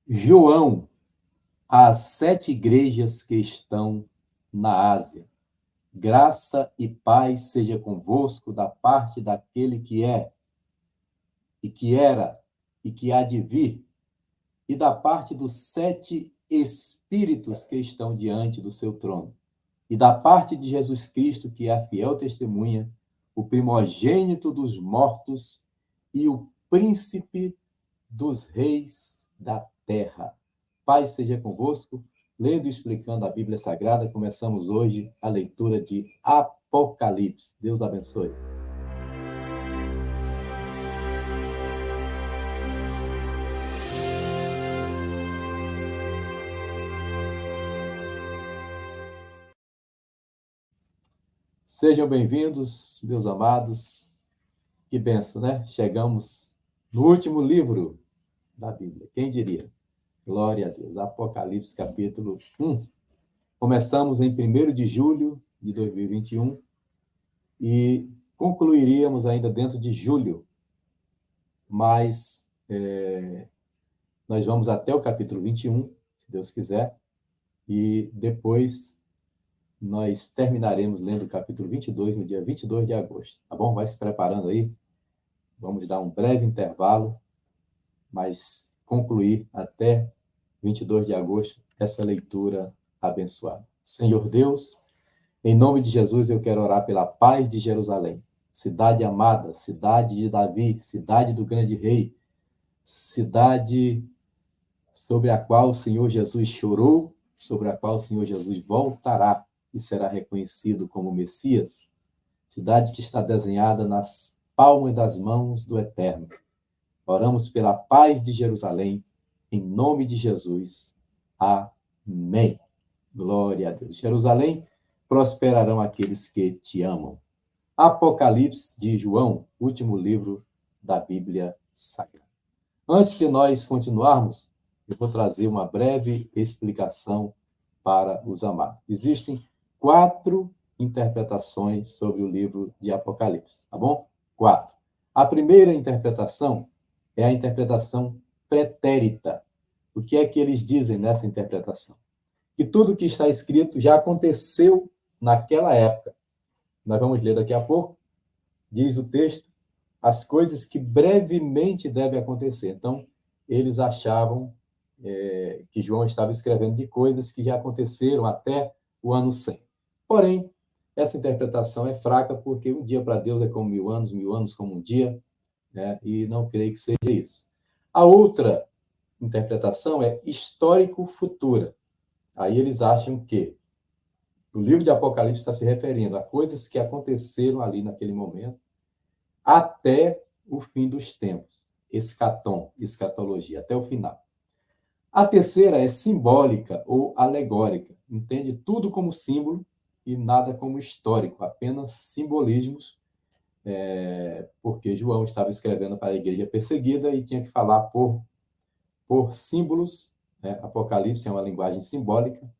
João, às 7 igrejas que estão na Ásia. Graça e paz seja convosco da parte daquele que é, e que era, e que há de vir, e da parte dos 7 Espíritos que estão diante do seu trono, e da parte de Jesus Cristo, que é a fiel testemunha, o primogênito dos mortos e o príncipe dos reis da terra. Paz seja convosco. Lendo e explicando a Bíblia Sagrada, começamos hoje a leitura de Apocalipse. Deus abençoe. Sejam bem-vindos, meus amados. Que benção, né? Chegamos no último livro da Bíblia. Quem diria? Glória a Deus. Apocalipse, capítulo 1. Começamos em 1º de julho de 2021 e concluiríamos ainda dentro de julho, mas nós vamos até o capítulo 21, se Deus quiser, e depois nós terminaremos lendo o capítulo 22 no dia 22 de agosto, tá bom? Vai se preparando aí, vamos dar um breve intervalo, mas concluir até 22 de agosto essa leitura abençoada. Senhor Deus, em nome de Jesus eu quero orar pela paz de Jerusalém, cidade amada, cidade de Davi, cidade do grande rei, cidade sobre a qual o Senhor Jesus chorou, sobre a qual o Senhor Jesus voltará e será reconhecido como Messias, cidade que está desenhada nas palmas das mãos do Eterno. Oramos pela paz de Jerusalém, em nome de Jesus. Amém. Glória a Deus. Jerusalém, prosperarão aqueles que te amam. Apocalipse de João, último livro da Bíblia Sagrada. Antes de nós continuarmos, eu vou trazer uma breve explicação para os amados. Existem 4 interpretações sobre o livro de Apocalipse, tá bom? 4. A primeira interpretação é a interpretação pretérita. O que é que eles dizem nessa interpretação? Que tudo que está escrito já aconteceu naquela época. Nós vamos ler daqui a pouco. Diz o texto, as coisas que brevemente devem acontecer. Então, eles achavam que João estava escrevendo de coisas que já aconteceram até o ano 100. Porém, essa interpretação é fraca porque um dia para Deus é como 1000 anos como um dia, né? E não creio que seja isso. A outra interpretação é histórico-futura. Aí eles acham que o livro de Apocalipse está se referindo a coisas que aconteceram ali naquele momento até o fim dos tempos. Escatologia, até o final. A terceira é simbólica ou alegórica. Entende tudo como símbolo e nada como histórico, apenas simbolismos, porque João estava escrevendo para a igreja perseguida e tinha que falar por símbolos. Né? Apocalipse é uma linguagem simbólica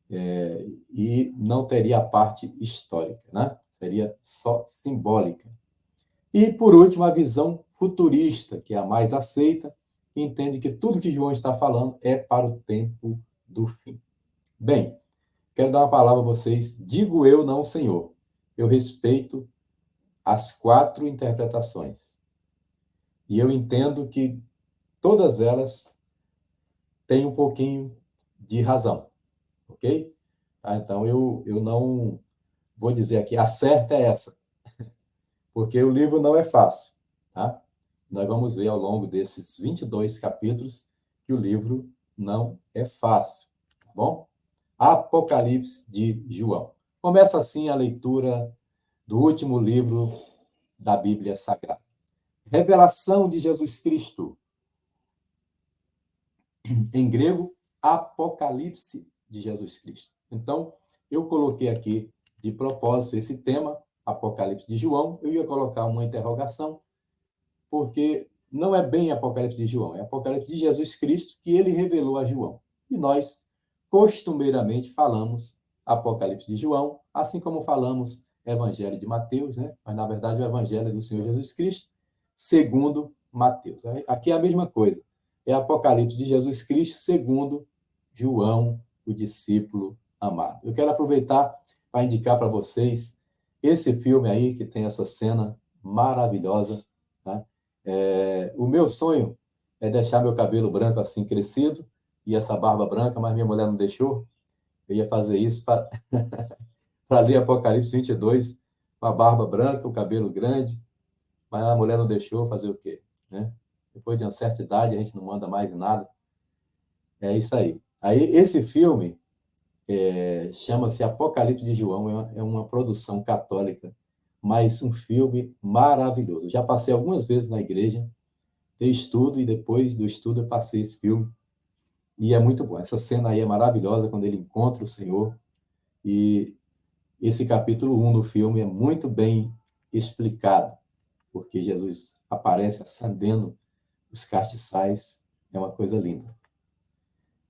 e não teria a parte histórica, né? Seria só simbólica. E, por último, a visão futurista, que é a mais aceita, que entende que tudo que João está falando é para o tempo do fim. Bem, quero dar uma palavra a vocês. Digo eu, não, Senhor. Eu respeito as 4 interpretações. E eu entendo que todas elas têm um pouquinho de razão. Ok? Então, eu não vou dizer aqui, a certa é essa. Porque o livro não é fácil. Tá? Nós vamos ver ao longo desses 22 capítulos que o livro não é fácil. Tá bom? Apocalipse de João. Começa assim a leitura do último livro da Bíblia Sagrada. Revelação de Jesus Cristo. Em grego, Apocalipse de Jesus Cristo. Então, eu coloquei aqui de propósito esse tema, Apocalipse de João. Eu ia colocar uma interrogação, porque não é bem Apocalipse de João, é Apocalipse de Jesus Cristo que ele revelou a João. E nós, costumeiramente, falamos Apocalipse de João, assim como falamos Evangelho de Mateus, né? Mas, na verdade, o Evangelho é do Senhor Jesus Cristo, segundo Mateus. Aqui é a mesma coisa. é Apocalipse de Jesus Cristo segundo João, o discípulo amado. Eu quero aproveitar para indicar para vocês esse filme aí, que tem essa cena maravilhosa. Tá? O meu sonho é deixar meu cabelo branco assim crescido e essa barba branca, mas minha mulher não deixou. Eu ia fazer isso para ler Apocalipse 22, com a barba branca, o cabelo grande, mas a mulher não deixou, fazer o quê? Né? Depois de uma certa idade, a gente não manda mais em nada. É isso aí. Aí, esse filme chama-se Apocalipse de João, é uma produção católica, mas um filme maravilhoso. Eu já passei algumas vezes na igreja, dei estudo, e depois do estudo eu passei esse filme, e é muito bom. Essa cena aí é maravilhosa, quando ele encontra o Senhor, e esse capítulo 1 do filme é muito bem explicado, porque Jesus aparece acendendo os castiçais, é uma coisa linda.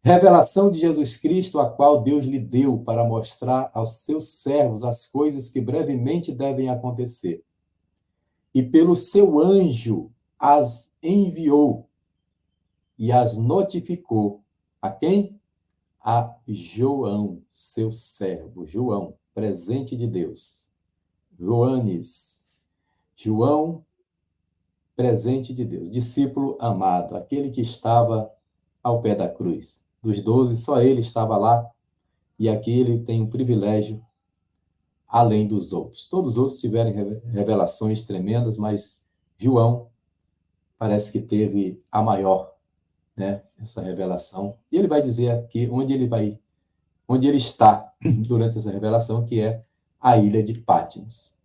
Revelação de Jesus Cristo, a qual Deus lhe deu para mostrar aos seus servos as coisas que brevemente devem acontecer. E pelo seu anjo as enviou e as notificou. A quem? A João, seu servo. João, presente de Deus. Joanes. João, presente de Deus. Discípulo amado, aquele que estava ao pé da cruz. Dos 12, só ele estava lá, e aqui ele tem um privilégio além dos outros. Todos os outros tiveram revelações tremendas, mas João parece que teve a maior, né, essa revelação. E ele vai dizer aqui onde ele está durante essa revelação, que é a ilha de Patmos.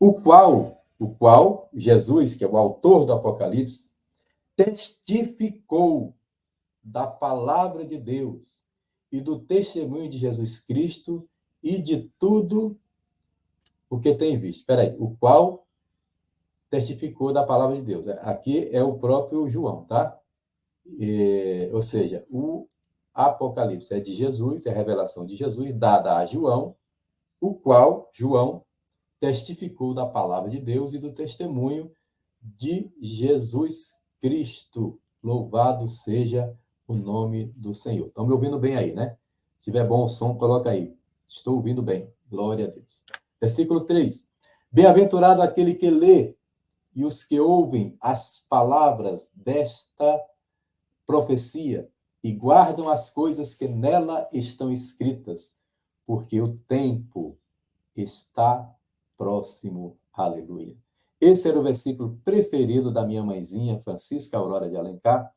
O qual Jesus, que é o autor do Apocalipse, testificou da palavra de Deus e do testemunho de Jesus Cristo e de tudo o que tem visto. Espera aí, o qual testificou da palavra de Deus. Aqui é o próprio João, tá? Ou seja, o Apocalipse é de Jesus, é a revelação de Jesus dada a João, o qual João testificou da palavra de Deus e do testemunho de Jesus Cristo. Louvado seja o nome do Senhor. Estão me ouvindo bem aí, né? Se tiver bom o som, coloca aí. Estou ouvindo bem. Glória a Deus. Versículo 3. Bem-aventurado aquele que lê e os que ouvem as palavras desta profecia e guardam as coisas que nela estão escritas, porque o tempo está próximo. Aleluia. Esse era o versículo preferido da minha mãezinha, Francisca Aurora de Alencar,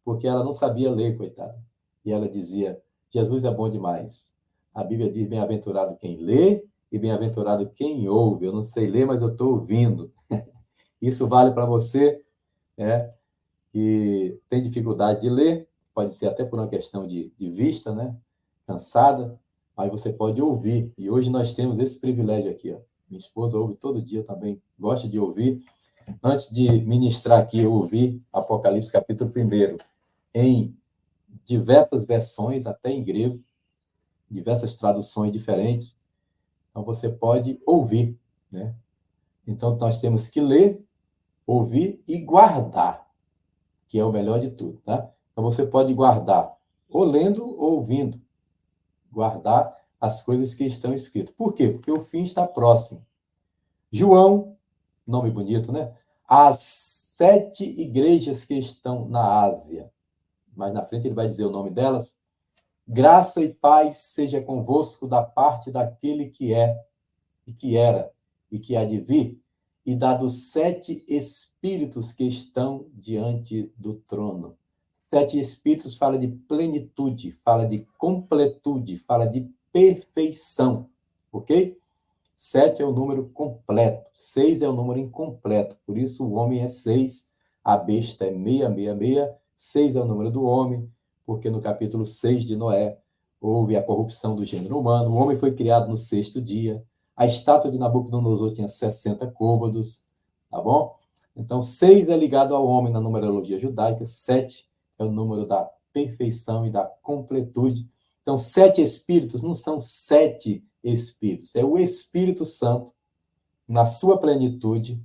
porque ela não sabia ler, coitada. E ela dizia, Jesus é bom demais. A Bíblia diz, bem-aventurado quem lê e bem-aventurado quem ouve. Eu não sei ler, mas eu estou ouvindo. Isso vale para você, que tem dificuldade de ler, pode ser até por uma questão de vista, né? Cansada, mas você pode ouvir. E hoje nós temos esse privilégio aqui, ó. Minha esposa ouve todo dia, eu também gosto de ouvir. Antes de ministrar aqui, eu ouvi Apocalipse capítulo 1 em diversas versões, até em grego, diversas traduções diferentes. Então, você pode ouvir, né? Então, nós temos que ler, ouvir e guardar, que é o melhor de tudo, tá? Então, você pode guardar ou lendo ou ouvindo. Guardar as coisas que estão escritas. Por quê? Porque o fim está próximo. João, nome bonito, né? As 7 igrejas que estão na Ásia. Mais na frente ele vai dizer o nome delas. Graça e paz seja convosco da parte daquele que é, e que era, e que há de vir, e da dos 7 espíritos que estão diante do trono. 7 espíritos fala de plenitude, fala de completude, fala de perfeição, ok? 7 é o número completo, 6 é o número incompleto, por isso o homem é 6, a besta é 666, 6 é o número do homem, porque no capítulo 6 de Noé houve a corrupção do gênero humano, o homem foi criado no 6º dia, a estátua de Nabucodonosor tinha 60 côvados, tá bom? Então, 6 é ligado ao homem na numerologia judaica, 7 é o número da perfeição e da completude. Então, 7 espíritos não são 7 espíritos, é o Espírito Santo, na sua plenitude,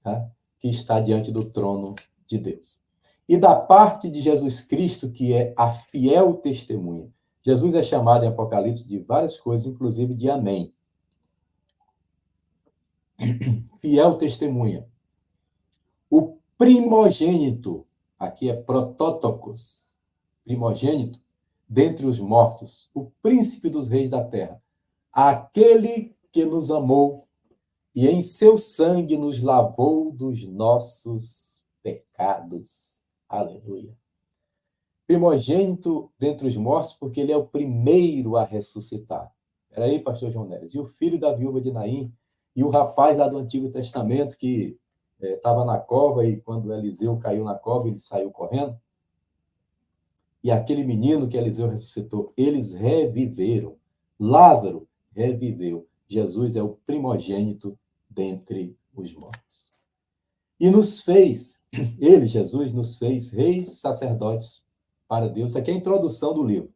tá? Que está diante do trono de Deus. e da parte de Jesus Cristo, que é a fiel testemunha. Jesus é chamado em Apocalipse de várias coisas, inclusive de Amém. Fiel testemunha. O primogênito, aqui é protótocos, primogênito, dentre os mortos, o príncipe dos reis da terra, aquele que nos amou e em seu sangue nos lavou dos nossos pecados. Aleluia. Primogênito dentre os mortos, porque ele é o primeiro a ressuscitar. Era aí, pastor João Neres. E o filho da viúva de Naim, e o rapaz lá do Antigo Testamento que estava na cova, e quando Eliseu caiu na cova, ele saiu correndo. E aquele menino que Eliseu ressuscitou, eles reviveram. Lázaro reviveu. Jesus é o primogênito dentre os mortos. E nos fez, ele, Jesus, nos fez reis sacerdotes para Deus. Isso aqui é a introdução do livro.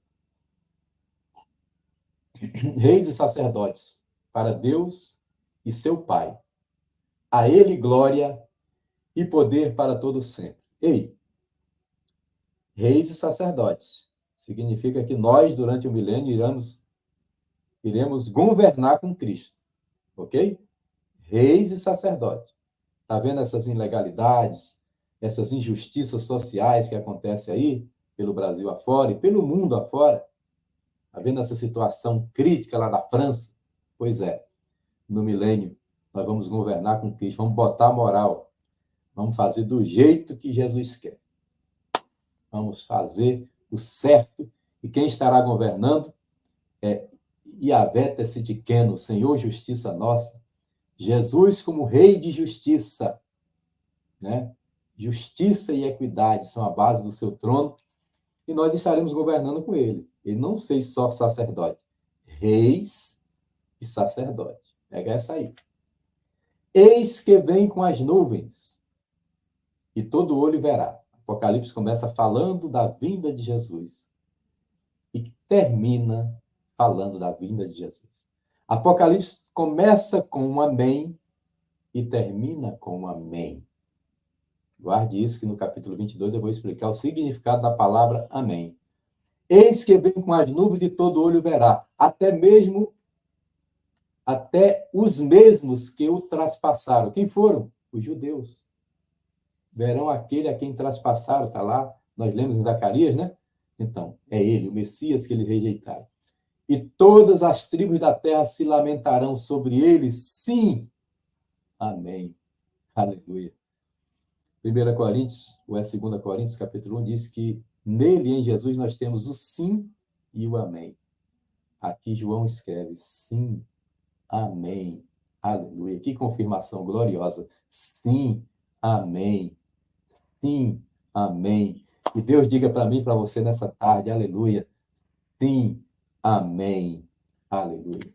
Reis e sacerdotes para Deus e seu Pai. A ele glória e poder para todo sempre. Ei, reis e sacerdotes. Significa que nós, durante o milênio, iremos governar com Cristo. Ok? Reis e sacerdotes. Está vendo essas ilegalidades, essas injustiças sociais que acontecem aí, pelo Brasil afora e pelo mundo afora? Está vendo essa situação crítica lá na França? Pois é, no milênio, nós vamos governar com Cristo, vamos botar a moral, vamos fazer do jeito que Jesus quer. Vamos fazer o certo, e quem estará governando é Yahvé Tsidkenu, Senhor Justiça Nossa, Jesus como Rei de Justiça, né? Justiça e equidade são a base do seu trono, e nós estaremos governando com ele. Ele não fez só sacerdote, reis e sacerdote. Pega essa aí. Eis que vem com as nuvens, e todo olho verá. Apocalipse começa falando da vinda de Jesus e termina falando da vinda de Jesus. Apocalipse começa com um amém e termina com um amém. Guarde isso, que no capítulo 22 eu vou explicar o significado da palavra amém. Eis que vem com as nuvens e todo olho verá, até os mesmos que o traspassaram. Quem foram? Os judeus. Verão aquele a quem traspassaram, está lá, nós lemos em Zacarias, né? Então, é ele, o Messias que eles rejeitaram. E todas as tribos da terra se lamentarão sobre ele, sim. Amém. Aleluia. 1 Coríntios, ou é 2 Coríntios, capítulo 1, diz que nele, em Jesus, nós temos o sim e o amém. Aqui João escreve sim, amém, aleluia. Que confirmação gloriosa. Sim, amém. Sim, amém. E Deus diga para mim e para você nessa tarde, aleluia. Sim, amém, aleluia.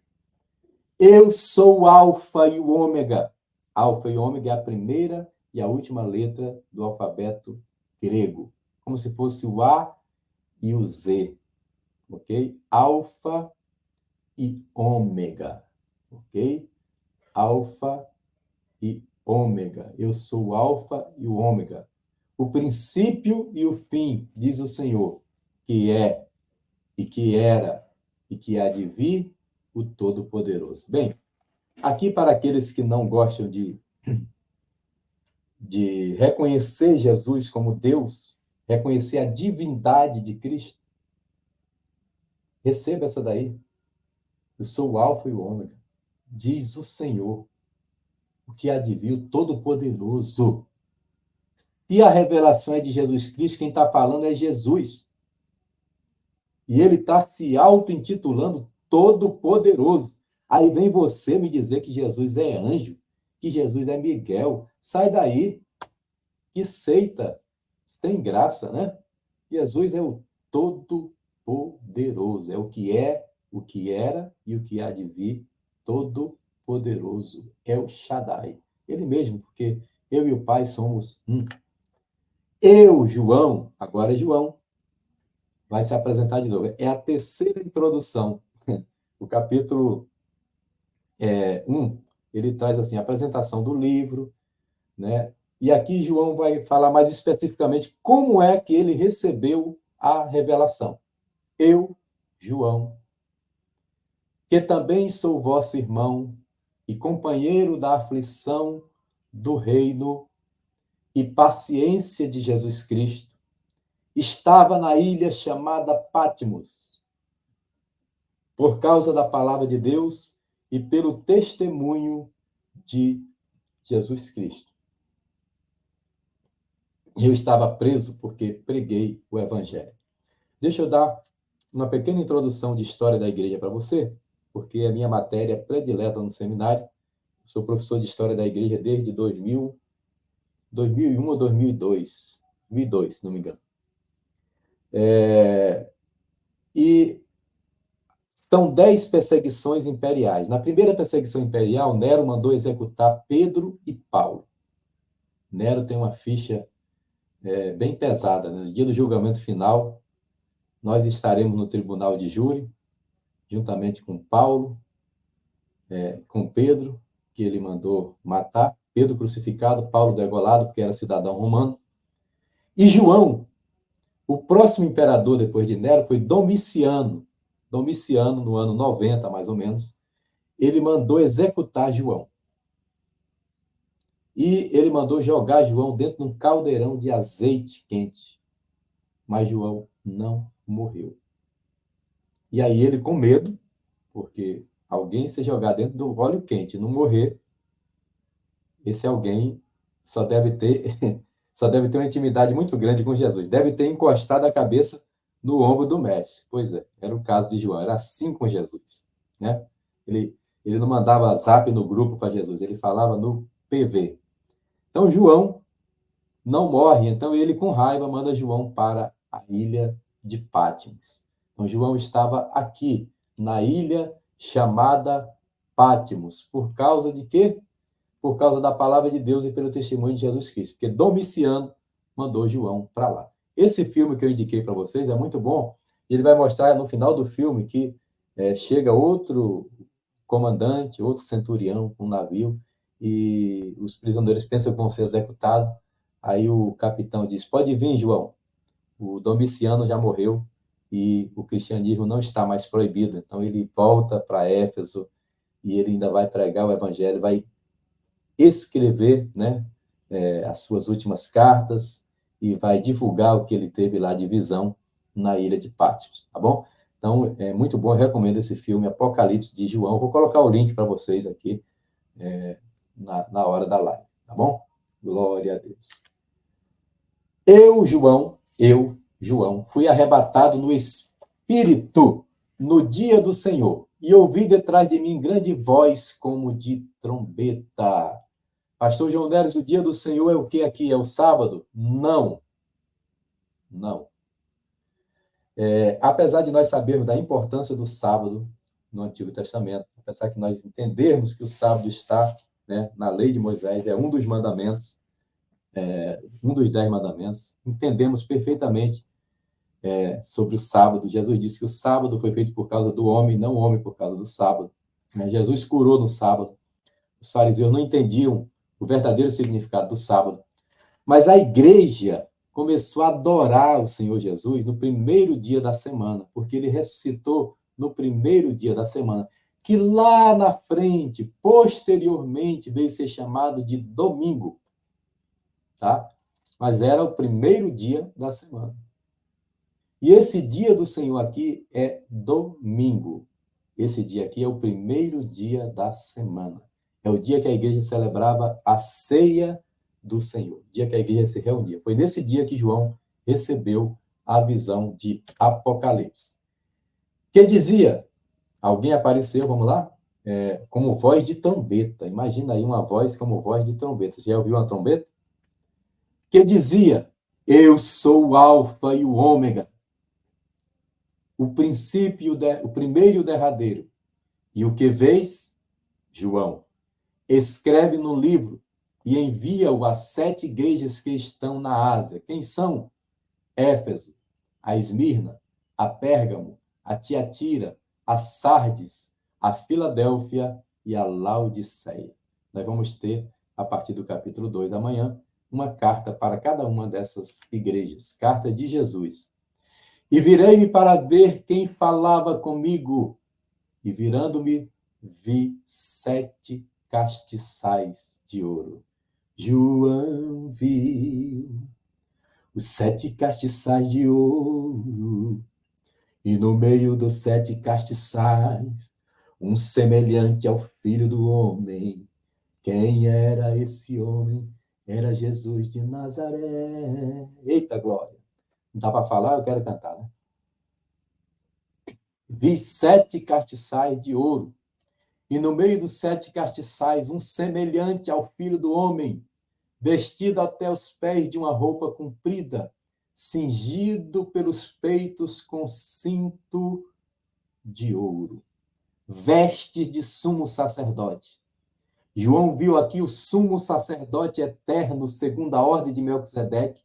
Eu sou o alfa e o ômega. Alfa e ômega é a primeira e a última letra do alfabeto grego. Como se fosse o A e o Z. Ok? Alfa e ômega. Ok? Alfa e ômega. Eu sou o alfa e o ômega. O princípio e o fim, diz o Senhor, que é, e que era, e que há de vir, o Todo-Poderoso. Bem, aqui para aqueles que não gostam de reconhecer Jesus como Deus, reconhecer a divindade de Cristo, receba essa daí. Eu sou o alfa e o ômega, diz o Senhor, o que há de vir, o Todo-Poderoso. E a revelação é de Jesus Cristo, quem está falando é Jesus. E ele está se auto-intitulando Todo-Poderoso. Aí vem você me dizer que Jesus é anjo, que Jesus é Miguel. Sai daí. Que seita sem graça, né? Jesus é o Todo-Poderoso. É, o que era e o que há de vir. Todo-Poderoso. É o Shaddai. Ele mesmo, porque eu e o Pai somos um. Eu, João, agora é João, vai se apresentar de novo. É a terceira introdução. O capítulo 1, ele traz assim, a apresentação do livro, né? E aqui João vai falar mais especificamente como é que ele recebeu a revelação. Eu, João, que também sou vosso irmão e companheiro da aflição do reino e paciência de Jesus Cristo, estava na ilha chamada Patmos, por causa da palavra de Deus e pelo testemunho de Jesus Cristo. Eu estava preso porque preguei o evangelho. Deixa eu dar uma pequena introdução de história da igreja para você, porque é a minha matéria predileta no seminário. Sou professor de história da igreja desde 2001 ou 2002, 2002, se não me engano. E são 10 perseguições imperiais. Na primeira perseguição imperial, Nero mandou executar Pedro e Paulo. Nero tem uma ficha bem pesada. No dia do julgamento final, nós estaremos no tribunal de júri, juntamente com Paulo, com Pedro, que ele mandou matar, Pedro crucificado, Paulo degolado, porque era cidadão romano, e João. O próximo imperador depois de Nero foi Domiciano. Domiciano, no ano 90, mais ou menos, ele mandou executar João. E ele mandou jogar João dentro de um caldeirão de azeite quente. Mas João não morreu. E aí ele, com medo, porque alguém se jogar dentro do óleo quente e não morrer, esse alguém só deve ter uma intimidade muito grande com Jesus. Deve ter encostado a cabeça no ombro do mestre. Pois é, era o caso de João. Era assim com Jesus, né? Ele não mandava zap no grupo para Jesus, ele falava no PV. Então, João não morre. Então, ele, com raiva, manda João para a ilha de Patmos. Então, João estava aqui, na ilha chamada Patmos. Por causa de quê? Por causa da palavra de Deus e pelo testemunho de Jesus Cristo. Porque Domiciano mandou João para lá. Esse filme que eu indiquei para vocês é muito bom. Ele vai mostrar no final do filme que chega outro comandante, outro centurião com um navio, e os prisioneiros pensam que vão ser executados. Aí o capitão diz: pode vir, João. O Domiciano já morreu e o cristianismo não está mais proibido. Então ele volta para Éfeso e ele ainda vai pregar o evangelho, vai escrever, né, as suas últimas cartas e vai divulgar o que ele teve lá de visão na ilha de Patmos, tá bom? Então, é muito bom, eu recomendo esse filme, Apocalipse de João. Vou colocar o link para vocês aqui na hora da live, tá bom? Glória a Deus. Eu, João, fui arrebatado no Espírito no dia do Senhor e ouvi detrás de mim grande voz como de trombeta. Pastor João Neres, o dia do Senhor é o que aqui? É o sábado? Não. Não. Apesar de nós sabermos da importância do sábado no Antigo Testamento, apesar que nós entendermos que o sábado está, né, na lei de Moisés, é um dos mandamentos, um dos 10 mandamentos, entendemos perfeitamente sobre o sábado. Jesus disse que o sábado foi feito por causa do homem, não o homem por causa do sábado. Jesus curou no sábado. Os fariseus não entendiam o verdadeiro significado do sábado. Mas a igreja começou a adorar o Senhor Jesus no primeiro dia da semana, porque ele ressuscitou no primeiro dia da semana, que lá na frente, posteriormente, veio ser chamado de domingo, tá? Mas era o primeiro dia da semana. E esse dia do Senhor aqui é domingo. Esse dia aqui é o primeiro dia da semana. É o dia que a igreja celebrava a ceia do Senhor, o dia que a igreja se reunia. Foi nesse dia que João recebeu a visão de Apocalipse. Que dizia, alguém apareceu, vamos lá? Como voz de trombeta. Imagina aí uma voz como voz de trombeta. Você já ouviu uma trombeta? Que dizia, eu sou o Alfa e o Ômega, o princípio, o primeiro e o derradeiro. E o que vês, João, escreve no livro e envia-o às 7 igrejas que estão na Ásia. Quem são? Éfeso, a Esmirna, a Pérgamo, a Tiatira, a Sardes, a Filadélfia e a Laodiceia. Nós vamos ter, a partir do capítulo 2 amanhã, uma carta para cada uma dessas igrejas, carta de Jesus. E virei-me para ver quem falava comigo, e virando-me, vi 7 castiçais de ouro. João viu os 7 castiçais de ouro, e no meio dos 7 castiçais, um semelhante ao Filho do Homem. Quem era esse homem? Era Jesus de Nazaré. Eita glória! Não dá para falar? Eu quero cantar, né? Vi 7 castiçais de ouro, e no meio dos 7 castiçais, um semelhante ao Filho do Homem, vestido até os pés de uma roupa comprida, cingido pelos peitos com cinto de ouro, vestes de sumo sacerdote. João viu aqui o sumo sacerdote eterno, segundo a ordem de Melquisedeque,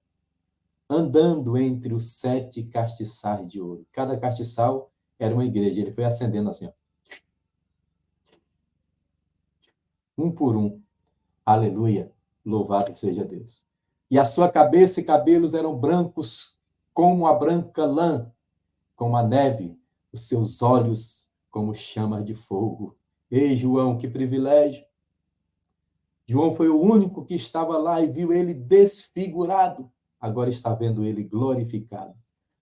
andando entre os 7 castiçais de ouro. Cada castiçal era uma igreja. Ele foi acendendo assim, ó, um por um. Aleluia, louvado seja Deus. E a sua cabeça e cabelos eram brancos como a branca lã, como a neve, os seus olhos como chama de fogo. Ei, João, que privilégio! João foi o único que estava lá e viu ele desfigurado, agora está vendo ele glorificado.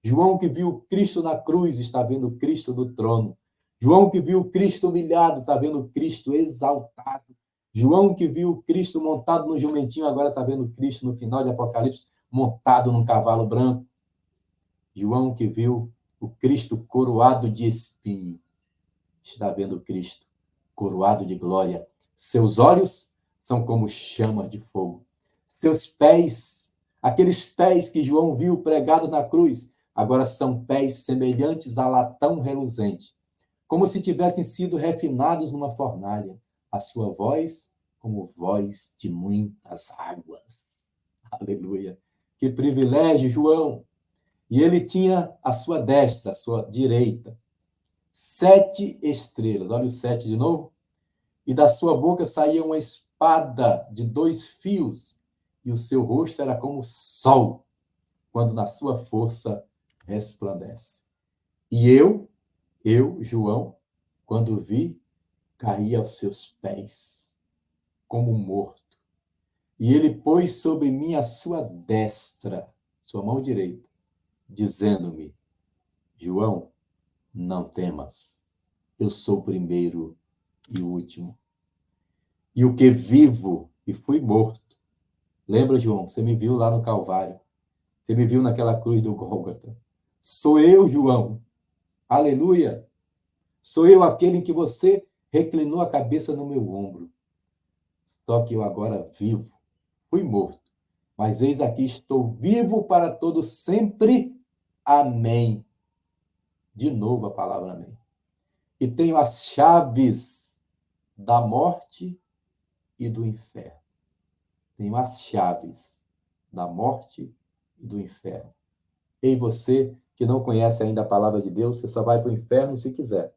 João que viu Cristo na cruz, está vendo Cristo do trono. João que viu Cristo humilhado, está vendo Cristo exaltado. João que viu Cristo montado no jumentinho, agora está vendo Cristo no final de Apocalipse, montado num cavalo branco. João que viu o Cristo coroado de espinho, está vendo Cristo coroado de glória. Seus olhos são como chamas de fogo. Seus pés, aqueles pés que João viu pregados na cruz, agora são pés semelhantes a latão reluzente, como se tivessem sido refinados numa fornalha. A sua voz, como voz de muitas águas. Aleluia. Que privilégio, João. E ele tinha à sua destra, à sua direita, 7 estrelas. Olha o 7 de novo. E da sua boca saía uma espada de 2 fios, e o seu rosto era como o sol, quando na sua força resplandece. E eu, João, quando vi, caí aos seus pés, como morto. E ele pôs sobre mim a sua destra, sua mão direita, dizendo-me: João, não temas, eu sou o primeiro e o último. E o que vivo e fui morto. Lembra, João, você me viu lá no Calvário. Você me viu naquela cruz do Gólgota. Sou eu, João. Aleluia. Sou eu aquele em que você reclinou a cabeça no meu ombro. Só que eu agora vivo. Fui morto. Mas eis aqui, estou vivo para todo sempre. Amém. De novo a palavra amém. E tenho as chaves da morte e do inferno. Tenho as chaves da morte e do inferno. Ei, você que não conhece ainda a palavra de Deus, você só vai para o inferno se quiser.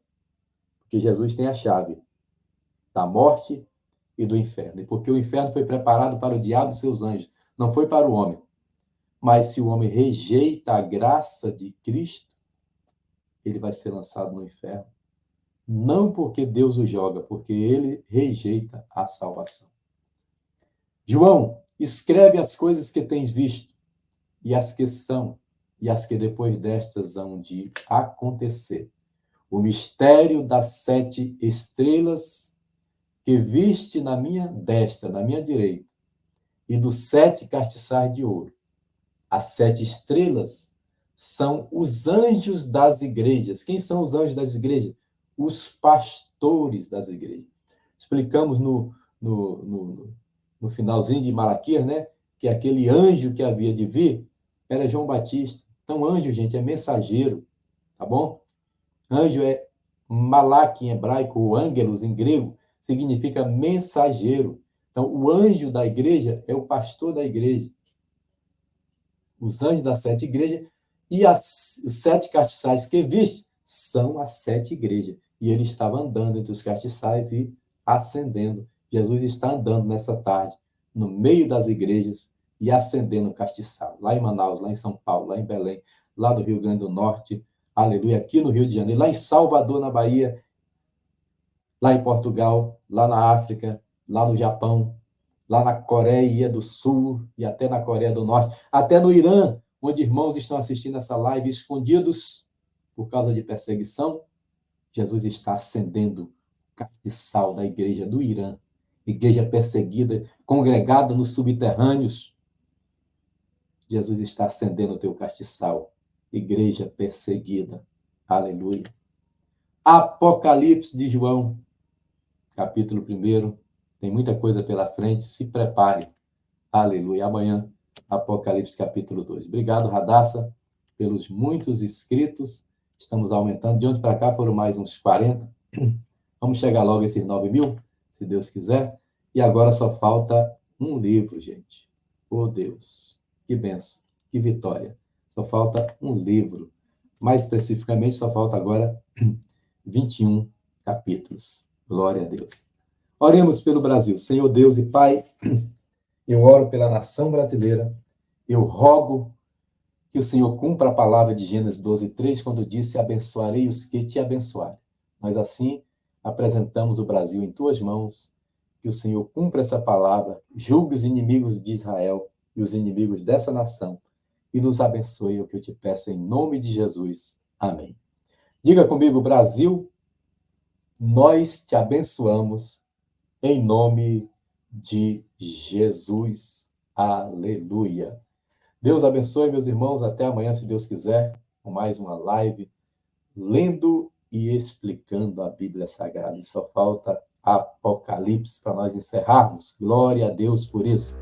Porque Jesus tem a chave da morte e do inferno. E porque o inferno foi preparado para o diabo e seus anjos, não foi para o homem. Mas se o homem rejeita a graça de Cristo, ele vai ser lançado no inferno. Não porque Deus o joga, porque ele rejeita a salvação. João, escreve as coisas que tens visto, e as que são, e as que depois destas hão de acontecer. O mistério das 7 estrelas que viste na minha destra, na minha direita, e dos 7 castiçais de ouro. As 7 estrelas são os anjos das igrejas. Quem são os anjos das igrejas? Os pastores das igrejas. Explicamos no finalzinho de Malaquias, né? Que aquele anjo que havia de vir era João Batista. Então, anjo, gente, é mensageiro, tá bom? Anjo é malak em hebraico, ou ângelos em grego, significa mensageiro. Então, o anjo da igreja é o pastor da igreja. Os anjos das 7 igrejas e os 7 castiçais que viste são as 7 igrejas. E ele estava andando entre os castiçais e ascendendo. Jesus está andando nessa tarde, no meio das igrejas, e acendendo o castiçal. Lá em Manaus, lá em São Paulo, lá em Belém, lá do Rio Grande do Norte, aleluia, aqui no Rio de Janeiro, lá em Salvador, na Bahia, lá em Portugal, lá na África, lá no Japão, lá na Coreia do Sul e até na Coreia do Norte, até no Irã, onde irmãos estão assistindo essa live escondidos por causa de perseguição. Jesus está acendendo o castiçal da igreja do Irã, igreja perseguida, congregada nos subterrâneos. Jesus está acendendo o teu castiçal, igreja perseguida. Aleluia. Apocalipse de João, capítulo 1. Tem muita coisa pela frente, se prepare. Aleluia. Amanhã, Apocalipse capítulo 2. Obrigado, Radassa, pelos muitos inscritos. Estamos aumentando. De onde para cá foram mais uns 40. Vamos chegar logo a esses 9.000, se Deus quiser. E agora só falta um livro, gente. Oh, Deus. Que bênção. Que vitória. Só falta um livro. Mais especificamente, só falta agora 21 capítulos. Glória a Deus. Oremos pelo Brasil. Senhor Deus e Pai, eu oro pela nação brasileira. Eu rogo que o Senhor cumpra a palavra de Gênesis 12:3, quando disse: abençoarei os que te abençoarem. Nós assim apresentamos o Brasil em tuas mãos, que o Senhor cumpra essa palavra, julgue os inimigos de Israel e os inimigos dessa nação, e nos abençoe, é o que eu te peço em nome de Jesus. Amém. Diga comigo: Brasil, nós te abençoamos em nome de Jesus. Aleluia. Deus abençoe, meus irmãos. Até amanhã, se Deus quiser, com mais uma live, lendo e explicando a Bíblia Sagrada. E só falta Apocalipse para nós encerrarmos. Glória a Deus por isso.